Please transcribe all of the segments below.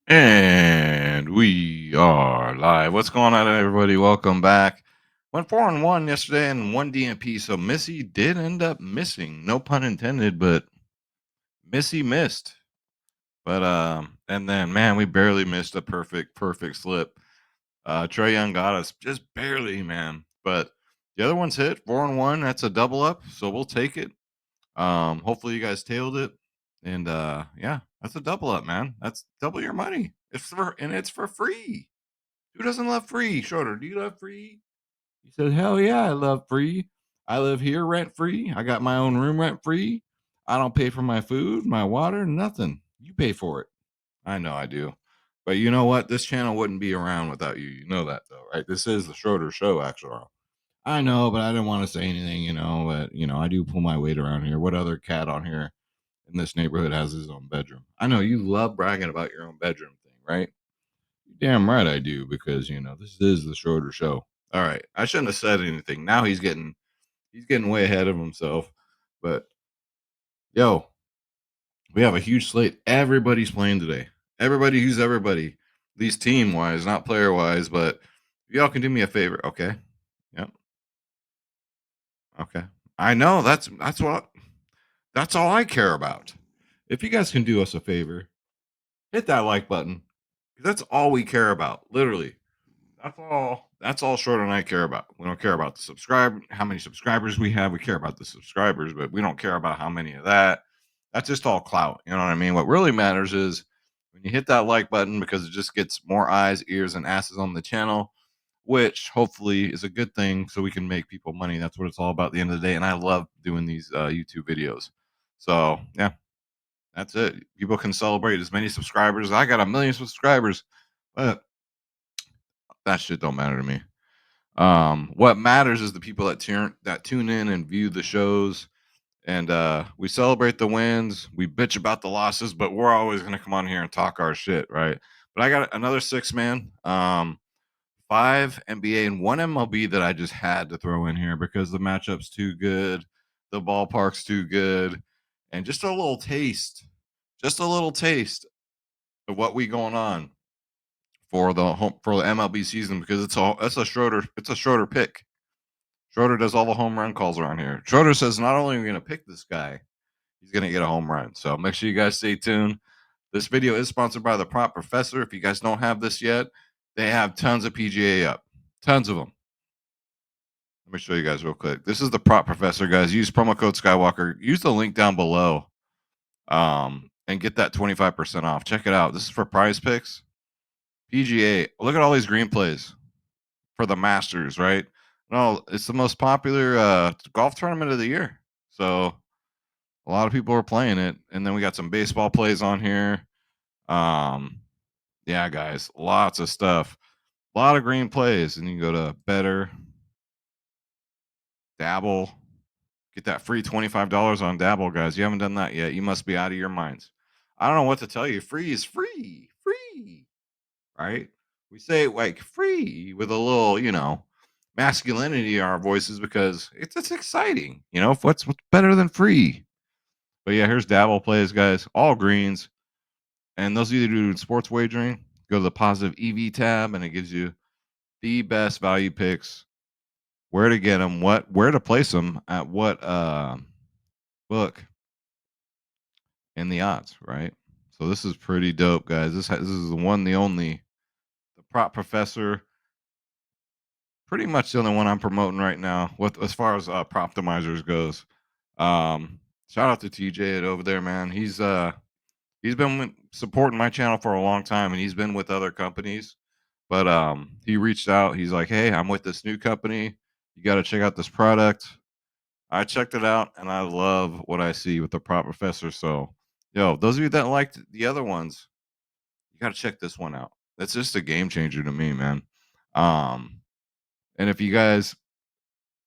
And we are live. What's going on, everybody? Welcome back. Went 4-1 yesterday and one DNP. So Missy did end up missing. No pun intended, but Missy missed. But and then man, we barely missed a perfect slip. Trey Young got us just barely, man. But the other one's hit 4-1. That's a double up, so we'll take it. Hopefully you guys tailed it. And yeah, that's a double up, man. That's double your money. It's for free. Who doesn't love free? Shorter, do you love free? He said, hell yeah, I love free. I live here rent free. I got my own room rent free. I don't pay for my food, my water, nothing. You pay for it. I know I do. But you know what? This channel wouldn't be around without you. You know that though, right? This is the shorter show, actually. I know, but I didn't want to say anything, but I do pull my weight around here. What other cat on here in this neighborhood has his own bedroom? I know you love bragging about your own bedroom thing, right? Damn right I do, because this is the shorter show. All right, I shouldn't have said anything. Now he's getting way ahead of himself. But yo, we have a huge slate. Everybody's playing today. Everybody who's everybody, at least team wise, not player wise. But y'all can do me a favor, okay? Yep. Okay. I know that's all I care about. If you guys can do us a favor, hit that like button. That's all we care about. Literally. That's all Short and I care about. We don't care about how many subscribers we have. We care about the subscribers, but we don't care about how many of that. That's just all clout. You know what I mean? What really matters is when you hit that like button, because it just gets more eyes, ears, and asses on the channel, which hopefully is a good thing so we can make people money. That's what it's all about at the end of the day. And I love doing these YouTube videos. So yeah, that's it. People can celebrate as many subscribers. I got 1 million subscribers, but that shit don't matter to me. What matters is the people that tune in and view the shows. And we celebrate the wins, we bitch about the losses, but we're always gonna come on here and talk our shit, right? But I got another 6-man, 5 NBA and 1 MLB that I just had to throw in here because the matchup's too good, the ballpark's too good, and just a little taste of what we going on for the MLB season, because it's a shorter pick. Schroeder does all the home run calls around here. Schroeder says not only are we going to pick this guy, he's going to get a home run. So make sure you guys stay tuned. This video is sponsored by the Prop Professor. If you guys don't have this yet, they have tons of PGA up, tons of them. Let me show you guys real quick. This is the Prop Professor, guys. Use promo code Skywalker. Use the link down below, and get that 25% off. Check it out. This is for PrizePicks. PGA. Look at all these green plays for the Masters, right? No, it's the most popular golf tournament of the year. So a lot of people are playing it. And then we got some baseball plays on here. Yeah, guys, lots of stuff. A lot of green plays. And you can go to BETR, Dabble, get that free $25 on Dabble, guys. You haven't done that yet. You must be out of your minds. I don't know what to tell you. Free is free. Free. Right? We say it like free with a little, masculinity in our voices because it's exciting. What's better than free? But yeah, here's Dabble plays, guys. All greens. And those of you that do sports wagering, go to the positive EV tab, and it gives you the best value picks, where to get them, where to place them at what book, and the odds, right? So this is pretty dope, guys. This is the one, the only, the Prop Professor. Pretty much the only one I'm promoting right now, as far as Proptimizers goes. Shout out to TJ over there, man. He's been supporting my channel for a long time, and he's been with other companies. But he reached out. He's like, "Hey, I'm with this new company. You got to check out this product." I checked it out, and I love what I see with the Prop Professor. So, those of you that liked the other ones, you got to check this one out. That's just a game changer to me, man. And if you guys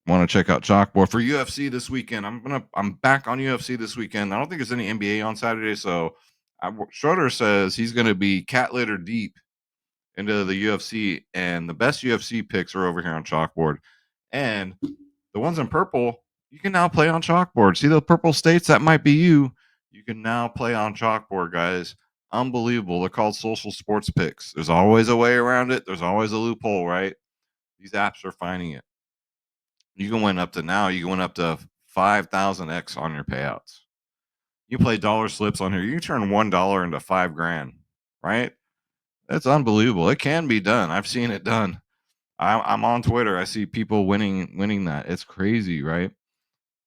want to check out Chalkboard for UFC this weekend, I'm back on UFC this weekend. I don't think there's any NBA on Saturday, so Schroeder says he's going to be cat litter deep into the UFC, and the best UFC picks are over here on Chalkboard. And the ones in purple, you can now play on Chalkboard. See the purple states? That might be you. You can now play on Chalkboard, guys. unbelievable. They're called social sports picks. There's always a way around it. There's always a loophole, right? These apps are finding it. You can win up to 5,000x on your payouts. You play dollar slips on here. You can turn $1 into $5,000, right? That's unbelievable. It can be done. I've seen it done. I'm on Twitter. I see people winning that. It's crazy, right?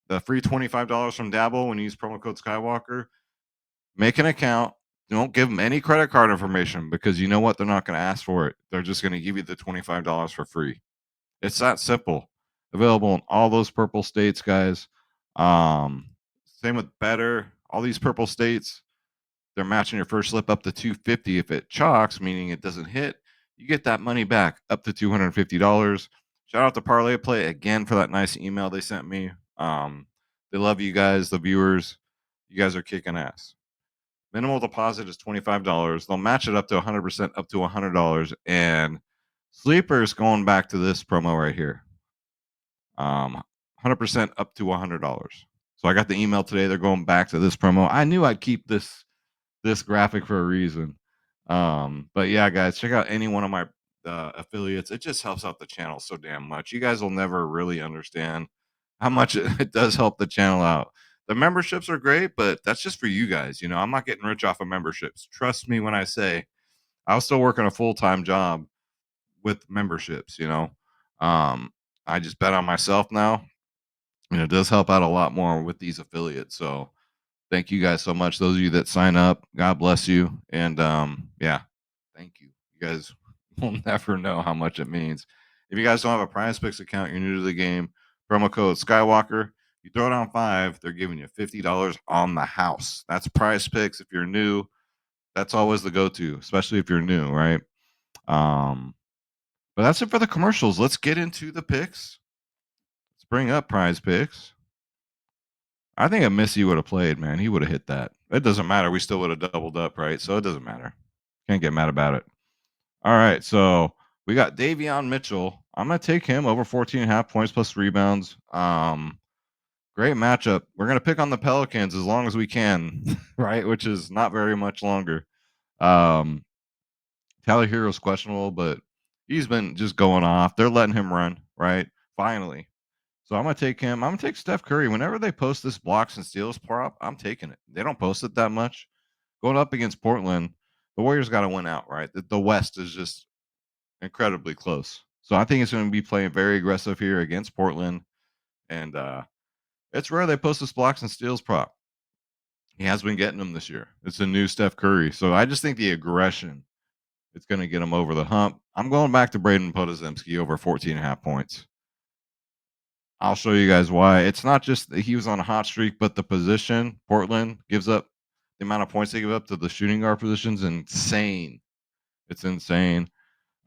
The free $25 from Dabble when you use promo code Skywalker. Make an account. Don't give them any credit card information because you know what? They're not going to ask for it. They're just going to give you the $25 for free. It's that simple. Available in all those purple states, guys. Same with BETR. All these purple states, they're matching your first slip up to $250. If it chalks, meaning it doesn't hit, you get that money back up to $250. Shout out to ParlayPlay again for that nice email they sent me. They love you guys, the viewers. You guys are kicking ass. Minimal deposit is $25. They'll match it up to 100%, up to $100. And Sleepers going back to this promo right here. 100% up to $100. So I got the email today. They're going back to this promo. I knew I'd keep this graphic for a reason. But yeah, guys, check out any one of my affiliates. It just helps out the channel so damn much. You guys will never really understand how much it does help the channel out. The memberships are great, but that's just for you guys. I'm not getting rich off of memberships. Trust me when I say I was still working a full-time job with memberships. I just bet on myself now. It does help out a lot more with these affiliates. So thank you guys so much. Those of you that sign up, God bless you. And yeah, thank you. You guys will never know how much it means. If you guys don't have a PrizePicks account, you're new to the game, promo code Skywalker. You throw down 5, they're giving you $50 on the house. That's PrizePicks. If you're new, that's always the go-to, especially if you're new, right? But that's it for the commercials. Let's get into the picks. Let's bring up PrizePicks. I think if Missy would have played, man, he would have hit that. It doesn't matter. We still would have doubled up, right? So it doesn't matter. Can't get mad about it. All right, so we got Davion Mitchell. I'm going to take him over 14.5 points plus rebounds. Great matchup. We're going to pick on the Pelicans as long as we can, right? Which is not very much longer. Tyler Hero's questionable, but he's been just going off. They're letting him run, right? Finally. So I'm going to take him. I'm going to take Steph Curry. Whenever they post this blocks and steals prop, I'm taking it. They don't post it that much. Going up against Portland, the Warriors got to win out, right? The West is just incredibly close. So I think it's going to be playing very aggressive here against Portland. And it's rare they post this blocks and steals prop. He has been getting them this year. It's a new Steph Curry. So I just think the aggression, it's going to get him over the hump. I'm going back to Braden Podozemski over 14.5 points. I'll show you guys why. It's not just that he was on a hot streak, but the position Portland gives up, the amount of points they give up to the shooting guard position is insane. It's insane.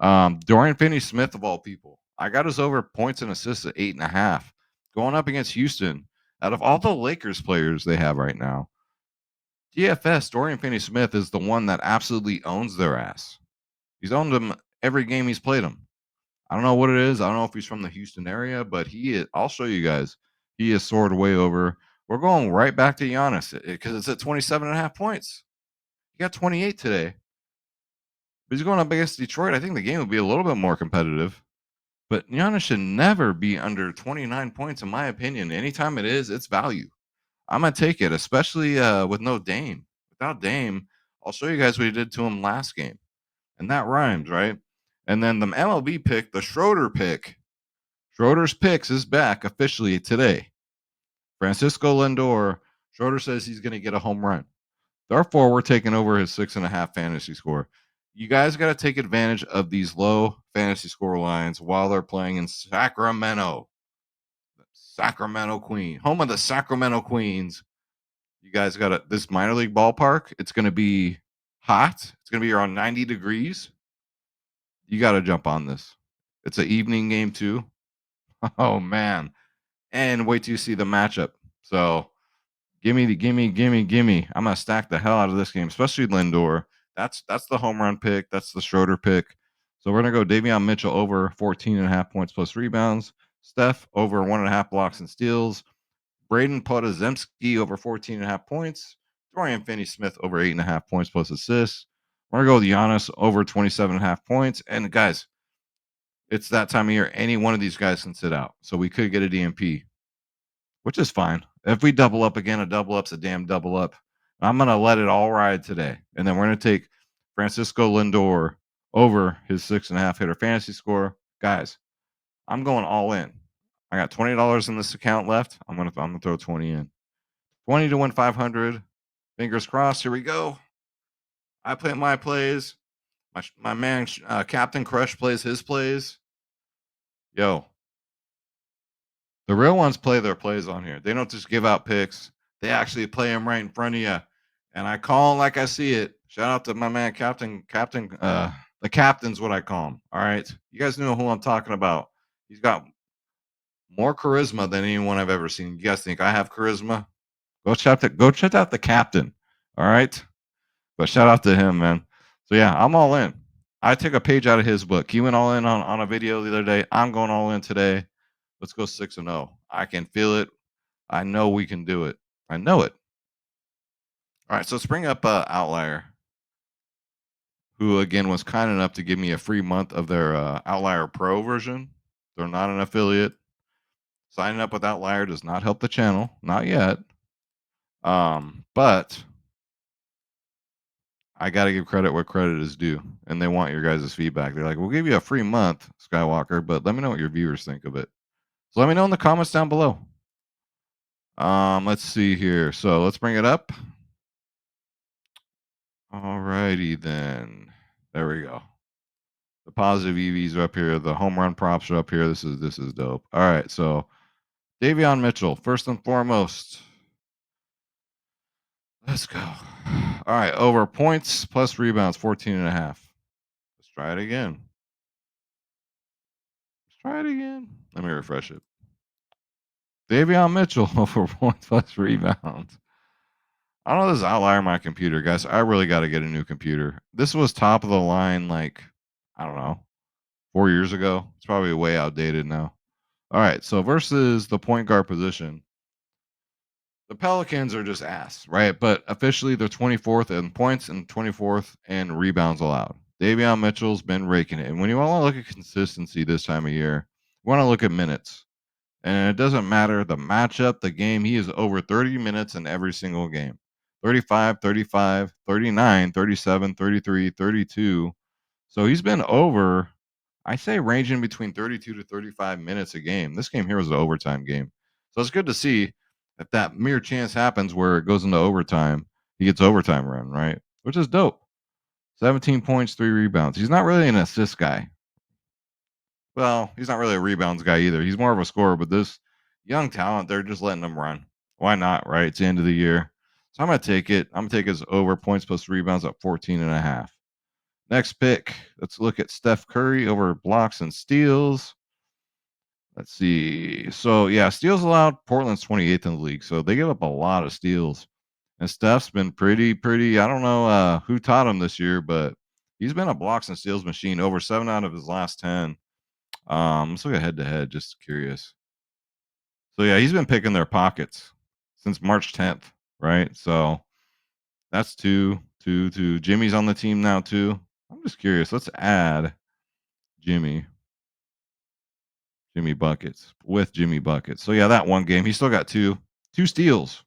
Dorian Finney-Smith, of all people, I got his over points and assists at 8.5. Going up against Houston, out of all the Lakers players they have right now, DFS, Dorian Finney-Smith is the one that absolutely owns their ass. He's owned them every game he's played them. I don't know what it is. I don't know if he's from the Houston area, but he is. I'll show you guys. He is soared way over. We're going right back to Giannis because it's at 27.5 points. He got 28 today. But he's going up against Detroit. I think the game will be a little bit more competitive. But Giannis should never be under 29 points, in my opinion. Anytime it is, it's value. I'm going to take it, especially with no Dame. Without Dame, I'll show you guys what he did to him last game. And that rhymes, right? And then the MLB pick, the Schroeder pick. Schroeder's picks is back officially today. Francisco Lindor. Schroeder says he's going to get a home run. Therefore, we're taking over his 6.5 fantasy score. You guys got to take advantage of these low fantasy score lines while they're playing in Sacramento. Sacramento Queen, home of the Sacramento Queens. You guys got this minor league ballpark. It's going to be hot. It's going to be around 90 degrees. You got to jump on this. It's an evening game too. Oh man. And wait till you see the matchup. So gimme. I'm gonna stack the hell out of this game, especially Lindor. That's the home run pick. That's the Schroeder pick. So we're gonna go Davion Mitchell over 14.5 points plus rebounds. Steph over 1.5 blocks and steals. Braden Podozemski over 14.5 points. Dorian Finney-Smith over 8.5 points plus assists. We're going to go with Giannis over 27.5 points. And guys, it's that time of year. Any one of these guys can sit out. So we could get a DMP, which is fine. If we double up again, a double up's a damn double up. I'm going to let it all ride today. And then we're going to take Francisco Lindor over his 6.5 hitter fantasy score. Guys, I'm going all in. I got $20 in this account left. I'm gonna throw 20 in. 20 to win 500. Fingers crossed. Here we go. I play my plays. My man Captain Crush plays his plays. Yo, the real ones play their plays on here. They don't just give out picks. They actually play them right in front of you. And I call them like I see it. Shout out to my man Captain. The captain's what I call him. All right, you guys know who I'm talking about. He's got more charisma than anyone I've ever seen. You guys think I have charisma? Go check out the captain. All right. But shout out to him, man. So yeah, I'm all in. I took a page out of his book. He went all in on a video the other day. I'm going all in today. Let's go 6-0. I can feel it. I know we can do it. I know it. All right, so let's bring up Outlier, who again was kind enough to give me a free month of their Outlier Pro version. They're not an affiliate. Signing up with Outlier does not help the channel, not yet. But I got to give credit where credit is due, and they want your guys' feedback. They're like, we'll give you a free month, Skywalker, but let me know what your viewers think of it. So let me know in the comments down below. Let's see here. So let's bring it up. Alrighty then. There we go. The positive EVs are up here. The home run props are up here. This is dope. All right, so Davion Mitchell, first and foremost. Let's go. All right, over points plus rebounds, 14.5. Let's try it again. Let me refresh it. Davion Mitchell over points plus rebounds. I don't know, this is outlier on my computer, guys. I really got to get a new computer. This was top of the line, like, I don't know, 4 years ago. It's probably way outdated now. All right, so versus the point guard position, the Pelicans are just ass, right? But officially, they're 24th in points and 24th in rebounds allowed. Davion Mitchell's been raking it. And when you want to look at consistency this time of year, you want to look at minutes. And it doesn't matter the matchup, the game. He is over 30 minutes in every single game. 35, 35, 39, 37, 33, 32. So he's been over, I say, ranging between 32 to 35 minutes a game. This game here was an overtime game. So it's good to see if that mere chance happens where it goes into overtime, he gets overtime run, right? Which is dope. 17 points, 3 rebounds. He's not really an assist guy. Well, he's not really a rebounds guy either. He's more of a scorer, but this young talent, they're just letting him run. Why not, right? It's the end of the year. So I'm going to take it. I'm going to take his over points plus rebounds at 14.5. Next pick, let's look at Steph Curry over blocks and steals. Let's see. So, yeah, steals allowed. Portland's 28th in the league. So they give up a lot of steals. And Steph's been pretty. I don't know who taught him this year, but he's been a blocks and steals machine. Over 7 out of his last 10. Let's look at head to head. Just curious. So yeah, he's been picking their pockets since March 10th, right? So that's two. Jimmy's on the team now too. I'm just curious. Let's add Jimmy buckets with Jimmy buckets. So yeah, that one game he still got two steals,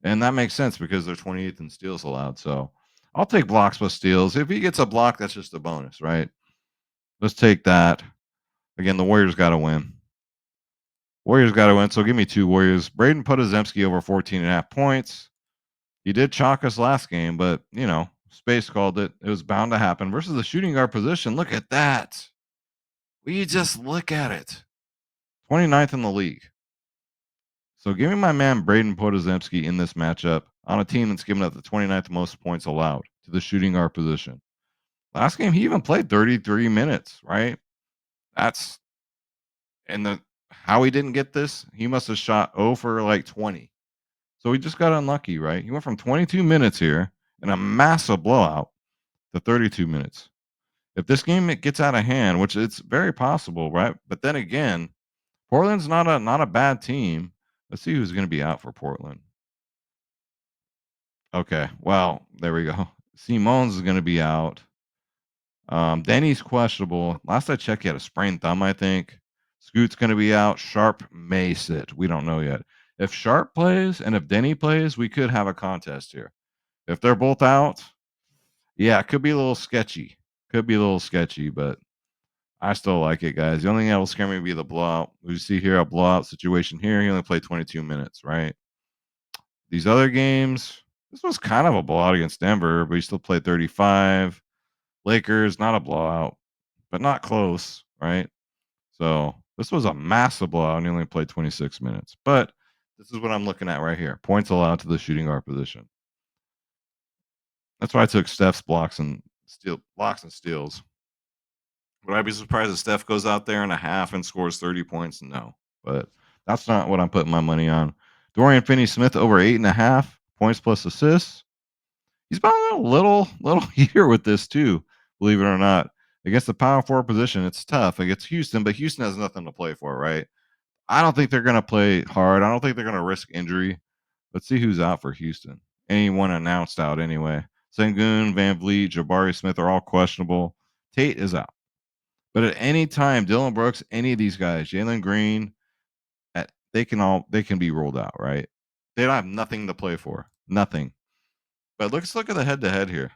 and that makes sense because they're 28th in steals allowed. So I'll take blocks plus steals. If he gets a block, that's just a bonus, right? Let's take that. Again, the Warriors got to win. So give me 2 Warriors. Braden Podozemski over 14.5 points. He did chalk us last game, but, Space called it. It was bound to happen. Versus the shooting guard position, look at that. Will you just look at it? 29th in the league. So give me my man Braden Podozemski in this matchup on a team that's given up the 29th most points allowed to the shooting guard position. Last game, he even played 33 minutes, right? That's and how he didn't get this, he must have shot 0 for like 20. So he just got unlucky, right? He went from 22 minutes here in a massive blowout to 32 minutes. If this game gets out of hand, which it's very possible, right? But then again, Portland's not a bad team. Let's see who's going to be out for Portland. Okay. Well, there we go. Simone's is going to be out. Denny's questionable. Last I checked, he had a sprained thumb, I think. Scoot's going to be out. Sharp may sit. We don't know yet. If Sharp plays and if Denny plays, we could have a contest here. If they're both out, yeah, it could be a little sketchy. Could be a little sketchy, but I still like it, guys. The only thing that will scare me would be the blowout. We see here a blowout situation here. He only played 22 minutes, right? These other games, this was kind of a blowout against Denver, but he still played 35. Lakers, not a blowout, but not close, right? So this was a massive blowout, and he only played 26 minutes. But this is what I'm looking at right here. Points allowed to the shooting guard position. That's why I took Steph's blocks and steals. Would I be surprised if Steph goes out there in a half and scores 30 points? No. But that's not what I'm putting my money on. Dorian Finney-Smith over 8.5 points plus assists. He's been a little heater with this too, believe it or not. Against the power forward position, it's tough against Houston, but Houston has nothing to play for, right? I don't think they're going to play hard. I don't think they're going to risk injury. Let's see who's out for Houston. Anyone announced out anyway. Sengun, Van Vliet, Jabari Smith are all questionable. Tate is out. But at any time, Dylan Brooks, any of these guys, Jalen Green, they can be rolled out, right? They don't have nothing to play for. Nothing. But let's look at the head-to-head here.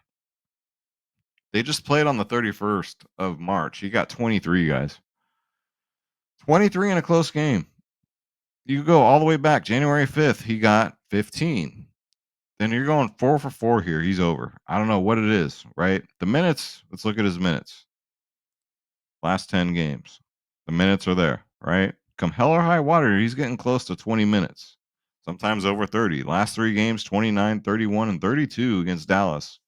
They just played on the 31st of March. He got 23, guys. 23 in a close game. You go all the way back. January 5th, he got 15. Then you're going 4 for 4 here. He's over. I don't know what it is, right? The minutes, let's look at his minutes. Last 10 games. The minutes are there, right? Come hell or high water, he's getting close to 20 minutes. Sometimes over 30. Last 3 games, 29, 31, and 32 against Dallas.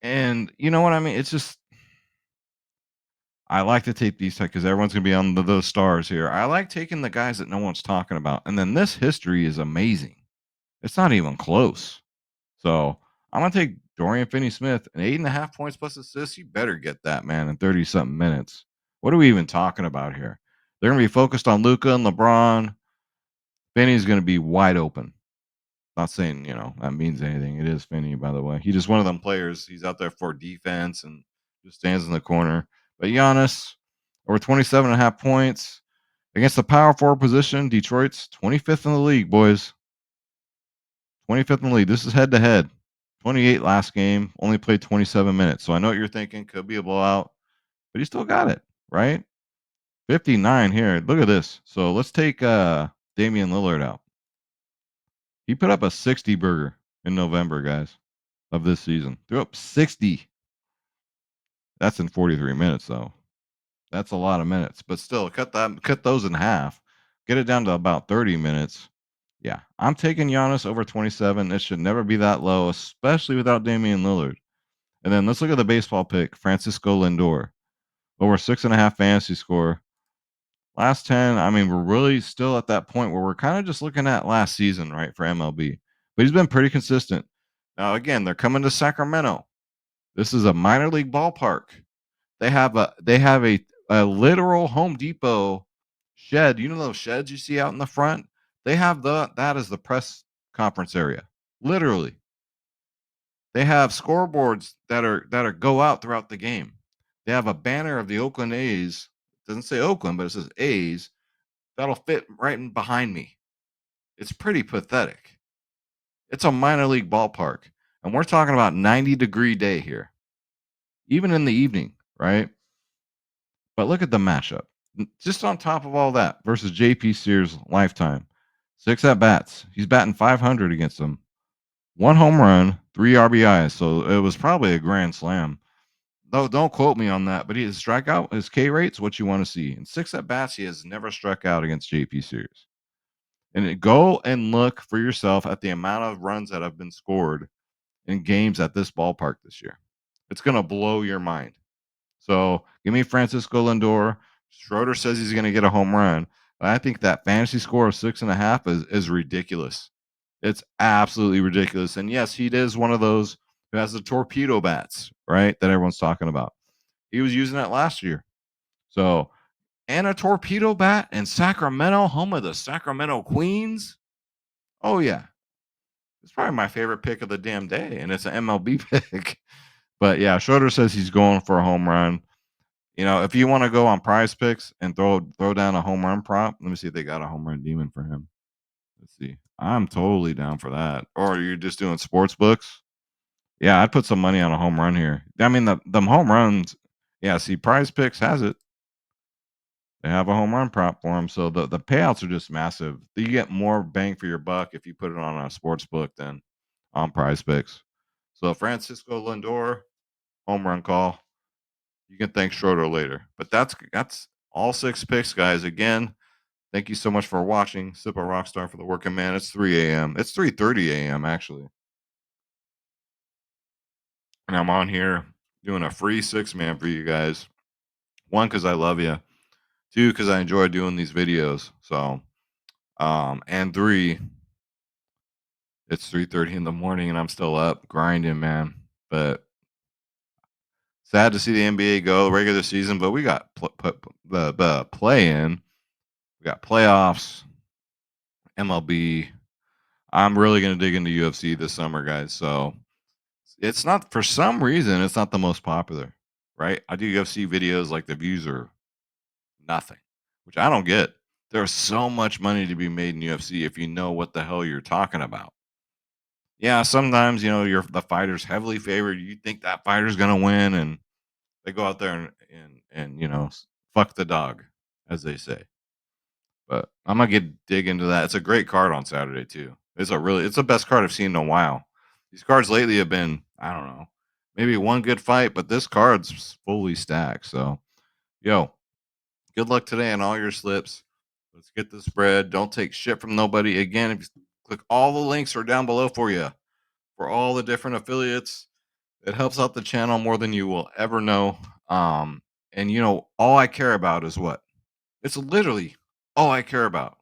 And you know what I mean? It's just I like to take these because everyone's going to be on those stars here. I like taking the guys that no one's talking about. And then this history is amazing. It's not even close. So I'm going to take Dorian Finney-Smith and 8.5 points plus assists. You better get that, man, in 30-something minutes. What are we even talking about here? They're going to be focused on Luka and LeBron. Finney's going to be wide open. Not saying, that means anything. It is Finney, by the way. He's just one of them players. He's out there for defense and just stands in the corner. But Giannis, over 27.5 points against the power forward position. Detroit's 25th in the league, boys. 25th in the league. This is head-to-head. 28 last game. Only played 27 minutes. So I know what you're thinking. Could be a blowout. But he still got it, right? 59 here. Look at this. So let's take Damian Lillard out. He put up a 60 burger in November, guys, of this season. Threw up 60. That's in 43 minutes, though. That's a lot of minutes. But still, cut those in half. Get it down to about 30 minutes. Yeah, I'm taking Giannis over 27. It should never be that low, especially without Damian Lillard. And then let's look at the baseball pick, Francisco Lindor. Over 6.5 fantasy score. Last 10, I mean, we're really still at that point where we're kind of just looking at last season, right, for MLB. But he's been pretty consistent. Now, again, they're coming to Sacramento. This is a minor league ballpark. They have a literal Home Depot shed. You know those sheds you see out in the front? They have that as the press conference area. Literally. They have scoreboards that are go out throughout the game. They have a banner of the Oakland A's. It doesn't say Oakland, but it says A's. That'll fit right in behind me. It's pretty pathetic. It's a minor league ballpark. And we're talking about 90-degree day here. Even in the evening, right? But look at the matchup. Just on top of all that versus JP Sears lifetime. 6 at-bats. He's batting 500 against them. 1 home run, 3 RBIs. So it was probably a grand slam. Though don't quote me on that, but his strikeout, his K rate's what you want to see. In 6 at-bats, he has never struck out against JP Sears. And go and look for yourself at the amount of runs that have been scored in games at this ballpark this year. It's going to blow your mind. So give me Francisco Lindor. Schroeder says he's going to get a home run. But I think that fantasy score of 6.5 is ridiculous. It's absolutely ridiculous. And yes, he is one of those who has the torpedo bats, right, that everyone's talking about. He was using that last year. So, and a torpedo bat in Sacramento, home of the Sacramento Queens. Oh, yeah. It's probably my favorite pick of the damn day, and it's an MLB pick. But yeah, Schroeder says he's going for a home run. If you want to go on Prize Picks and throw down a home run prop, let me see if they got a home run demon for him. Let's see. I'm totally down for that. Or you're just doing sports books. Yeah, I'd put some money on a home run here. I mean, the home runs. Yeah, see, Prize Picks has it. They have a home run prop for them, so the payouts are just massive. You get more bang for your buck if you put it on a sports book than on Prize Picks. So Francisco Lindor, home run call. You can thank Schroeder later. But that's all 6 picks, guys. Again, thank you so much for watching. Sip a Rockstar for the working man. It's 3 a.m. It's 3:30 a.m. actually. And I'm on here doing a free 6-man for you guys. 1, because I love you. 2, because I enjoy doing these videos. So, and 3, it's 3:30 in the morning and I'm still up grinding, man. But sad to see the NBA go regular season, but we got the play in. We got playoffs, MLB. I'm really going to dig into UFC this summer, guys. So it's not, for some reason, it's not the most popular, right? I do UFC videos, like the views are nothing, which I don't get. There's so much money to be made in UFC if you know what the hell you're talking about. Yeah, sometimes you're the fighter's heavily favored. You think that fighter's gonna win, and they go out there and fuck the dog, as they say. But I'm gonna dig into that. It's a great card on Saturday too. It's the best card I've seen in a while. These cards lately have been, I don't know, maybe one good fight, but this card's fully stacked. So, yo, good luck today on all your slips. Let's get the spread. Don't take shit from nobody. Again, if you click, all the links are down below for you for all the different affiliates. It helps out the channel more than you will ever know. And all I care about is what? It's literally all I care about.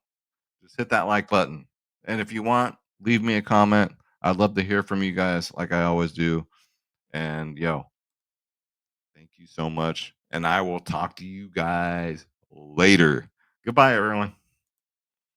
Just hit that like button. And if you want, leave me a comment. I'd love to hear from you guys like I always do. And thank you so much. And I will talk to you guys later. Goodbye, everyone.